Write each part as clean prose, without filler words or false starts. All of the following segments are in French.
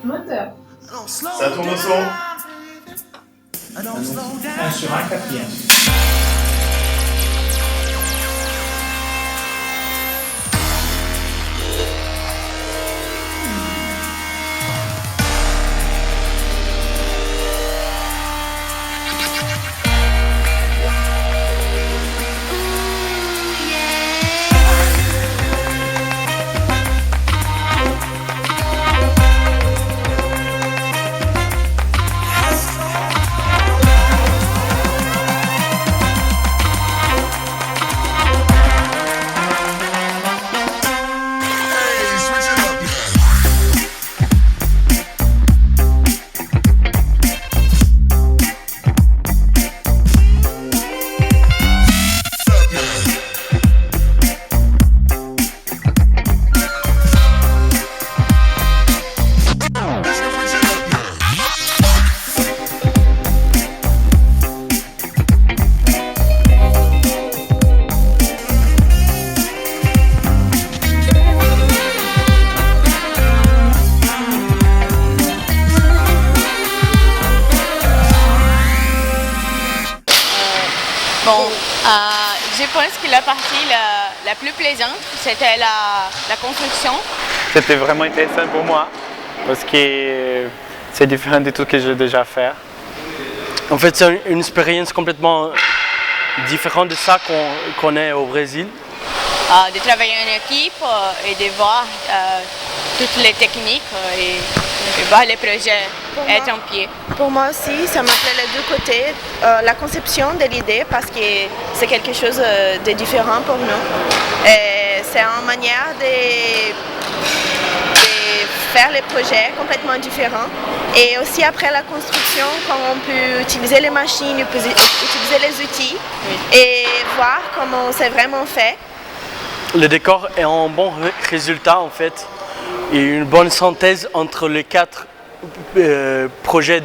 Moteur. Ça tourne au son. Un sur un quatrième. Je pense que la partie la plus plaisante, c'était la construction. C'était vraiment intéressant pour moi parce que c'est différent de tout ce que j'ai déjà fait. En fait, c'est une expérience complètement différente de ça qu'on connaît au Brésil. De travailler en équipe et de voir toutes les techniques et voir les projets être en pied. Pour moi aussi, ça m'appelait les deux côtés. La conception de l'idée, parce que c'est quelque chose de différent pour nous. Et c'est une manière de faire les projets complètement différents. Et aussi après la construction, quand on peut utiliser les machines, utiliser les outils et voir comment c'est vraiment fait. Le décor est un bon résultat en fait, et une bonne synthèse entre les 4 projets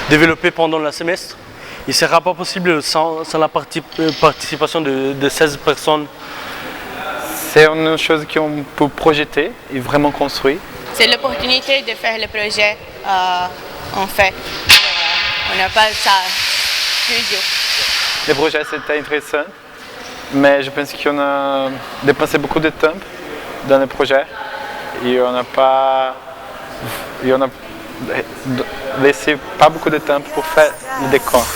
développés pendant le semestre. Il ne sera pas possible sans la participation de 16 personnes. C'est une chose qu'on peut projeter et vraiment construire. C'est l'opportunité de faire le projet en fait. On n'a pas ça toujours. Le projet c'était intéressant, mais je pense qu'on a dépensé beaucoup de temps dans le projet et on n'a laissé pas beaucoup de temps pour faire le décor.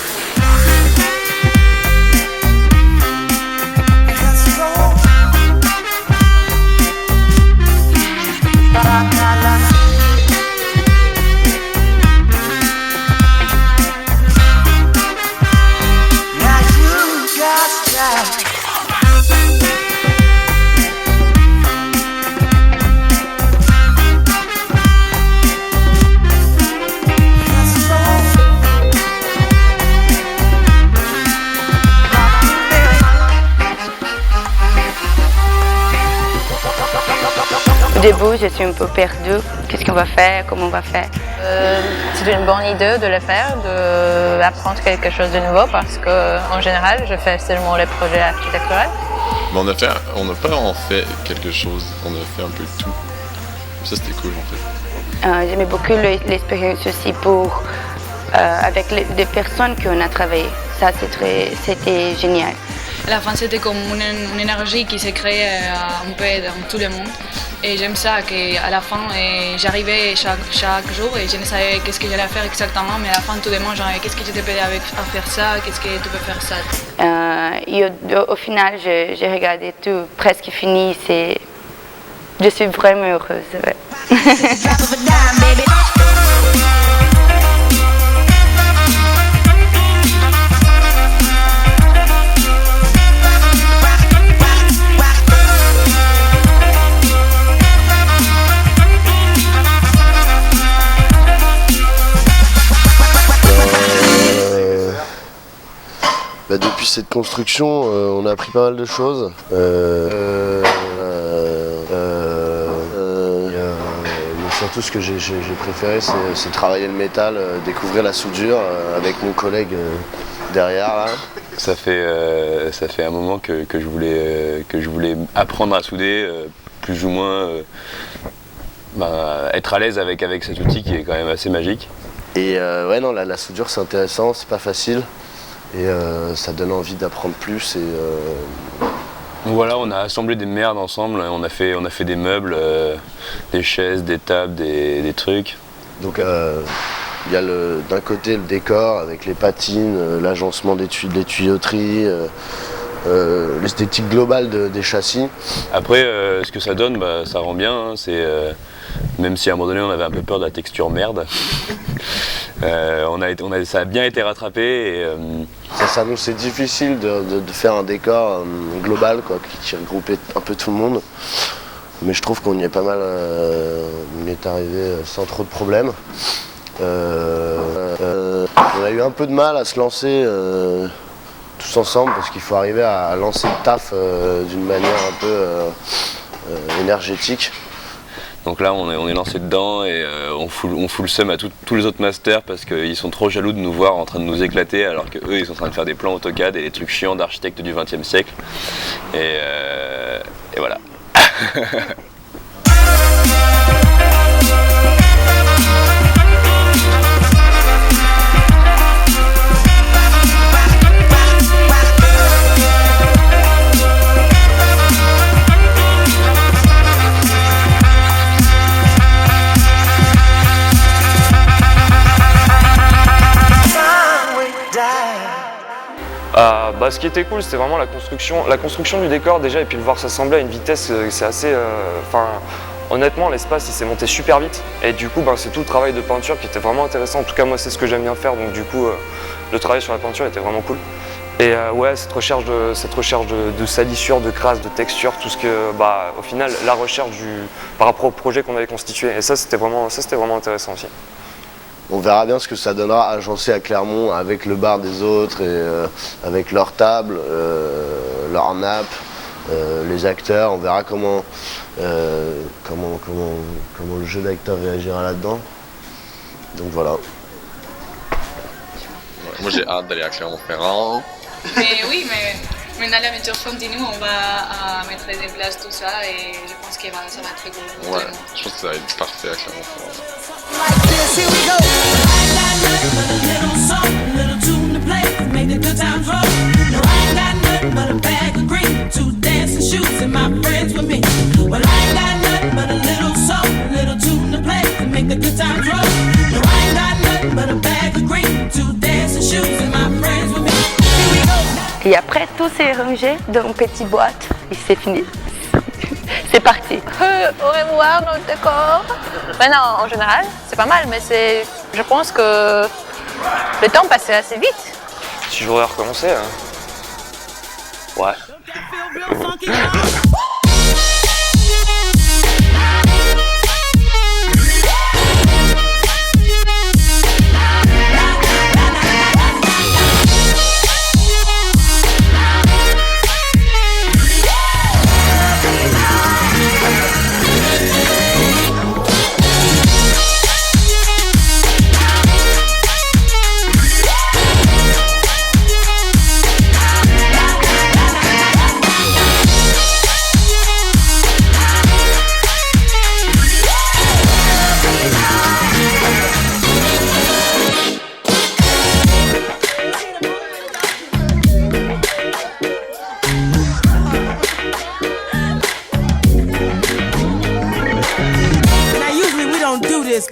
Au début, je suis un peu perdue. Qu'est-ce qu'on va faire? Comment on va faire? C'est une bonne idée de le faire, d'apprendre quelque chose de nouveau parce qu'en général, je fais seulement les projets architecturaux. On n'a pas en fait quelque chose, on a fait un peu de tout. Ça, c'était cool en fait. J'aimais beaucoup l'expérience aussi avec les personnes qu'on a travaillé. Ça, c'était génial. À la fin, c'était comme une énergie qui s'est créée un peu dans tout le monde. Et j'aime ça qu'à la fin, j'arrivais chaque jour et je ne savais qu'est-ce que j'allais faire exactement, mais à la fin, tout le monde, genre, qu'est-ce que je t'ai payé à faire ça, qu'est-ce que tu peux faire ça. Et au final, j'ai regardé tout presque fini. Je suis vraiment heureuse. Ouais. Depuis cette construction, on a appris pas mal de choses. Mais surtout, ce que j'ai préféré, c'est travailler le métal, découvrir la soudure avec mon collègue derrière. Là. Ça fait un moment que je voulais apprendre à souder, plus ou moins être à l'aise avec cet outil qui est quand même assez magique. Et ouais, non, la soudure c'est intéressant, c'est pas facile. Et ça donne envie d'apprendre plus. Donc voilà, on a assemblé des merdes ensemble, on a fait des meubles, des chaises, des tables, des trucs. Donc il y a d'un côté le décor avec les patines, l'agencement des tuyauteries, l'esthétique globale des châssis. Après, ce que ça donne, ça rend bien. Hein, même si à un moment donné on avait un peu peur de la texture merde, ça a bien été rattrapé. Et, ça s'annonçait difficile de faire un décor global quoi, qui regroupait un peu tout le monde. Mais je trouve qu'on y est pas mal, on y est arrivé sans trop de problèmes. On a eu un peu de mal à se lancer tous ensemble parce qu'il faut arriver à lancer le taf d'une manière un peu énergétique. Donc là on est lancé dedans et on fout le seum à tous les autres masters parce qu'ils sont trop jaloux de nous voir en train de nous éclater alors qu'eux ils sont en train de faire des plans AutoCAD et des trucs chiants d'architectes du XXe siècle. Et voilà. Ce qui était cool, c'était vraiment la construction du décor déjà, et puis le voir s'assembler à une vitesse, c'est assez... honnêtement, l'espace il s'est monté super vite, et du coup c'est tout le travail de peinture qui était vraiment intéressant. En tout cas moi c'est ce que j'aime bien faire, donc du coup le travail sur la peinture était vraiment cool. Et ouais, cette recherche de salissure, de crasse, de texture, tout ce que, au final, la recherche par rapport au projet qu'on avait constitué, et ça c'était vraiment intéressant aussi. On verra bien ce que ça donnera agencé à Clermont avec le bar des autres et avec leur table, leur nappe, les acteurs. On verra comment le jeu d'acteurs réagira là-dedans. Donc voilà. Moi j'ai hâte d'aller à Clermont-Ferrand. Mais oui, mais maintenant l'aventure continue, on va mettre des places, tout ça, et je pense que ça va être très cool. Ouais, je pense que ça va être parfait à Clermont-Ferrand. Et après, tout s'est rangé dans une petite boîte et c'est fini. C'est parti. Au revoir notre décor. Maintenant, en général, c'est pas mal, mais je pense que le temps passait assez vite. Si je voudrais recommencer, ouais.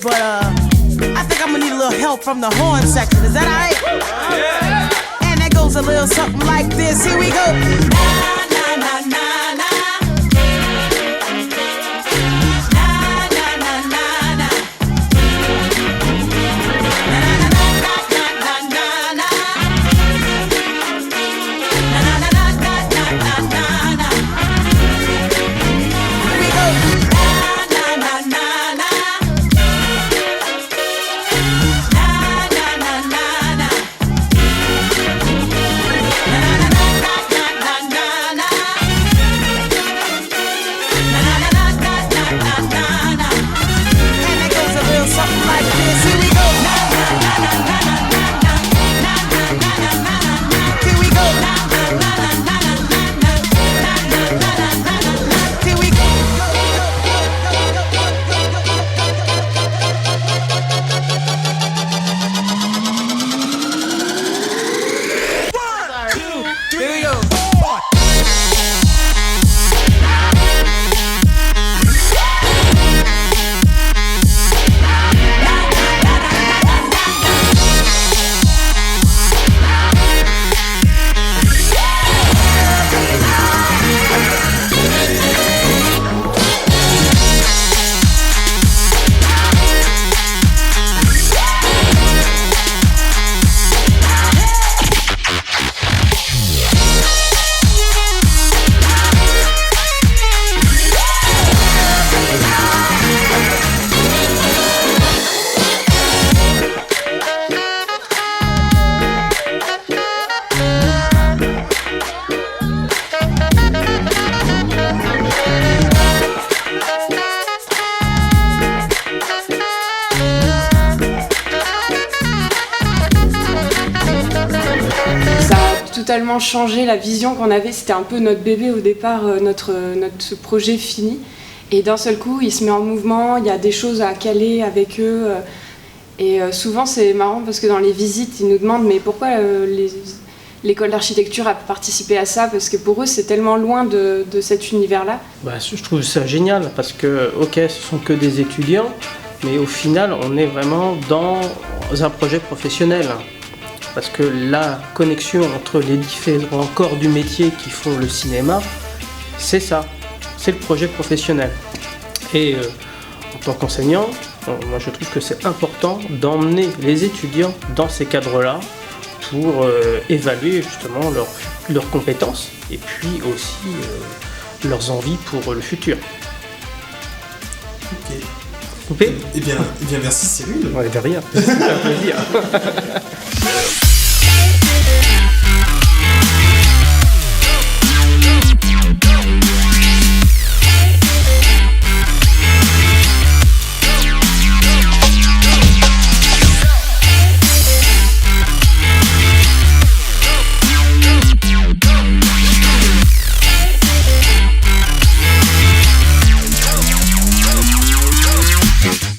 But I think I'm gonna need a little help from the horn section. Is that alright? Yeah. And that goes a little something like this. Here we go. Na na na na na. totalement changé la vision qu'on avait. C'était un peu notre bébé au départ, notre projet fini. Et d'un seul coup, il se met en mouvement, il y a des choses à caler avec eux. Et souvent, c'est marrant parce que dans les visites, ils nous demandent mais pourquoi l'école d'architecture a participé à ça, parce que pour eux c'est tellement loin de cet univers-là. Je trouve ça génial parce que, ok, ce sont que des étudiants, mais au final on est vraiment dans un projet professionnel. Parce que la connexion entre les différents corps du métier qui font le cinéma, c'est ça, c'est le projet professionnel. Et en tant qu'enseignant, moi je trouve que c'est important d'emmener les étudiants dans ces cadres-là, pour évaluer justement leurs compétences et puis aussi leurs envies pour le futur. Ok. Coupé ? Eh bien merci Cyril. Ouais, de rien. C'est un plaisir.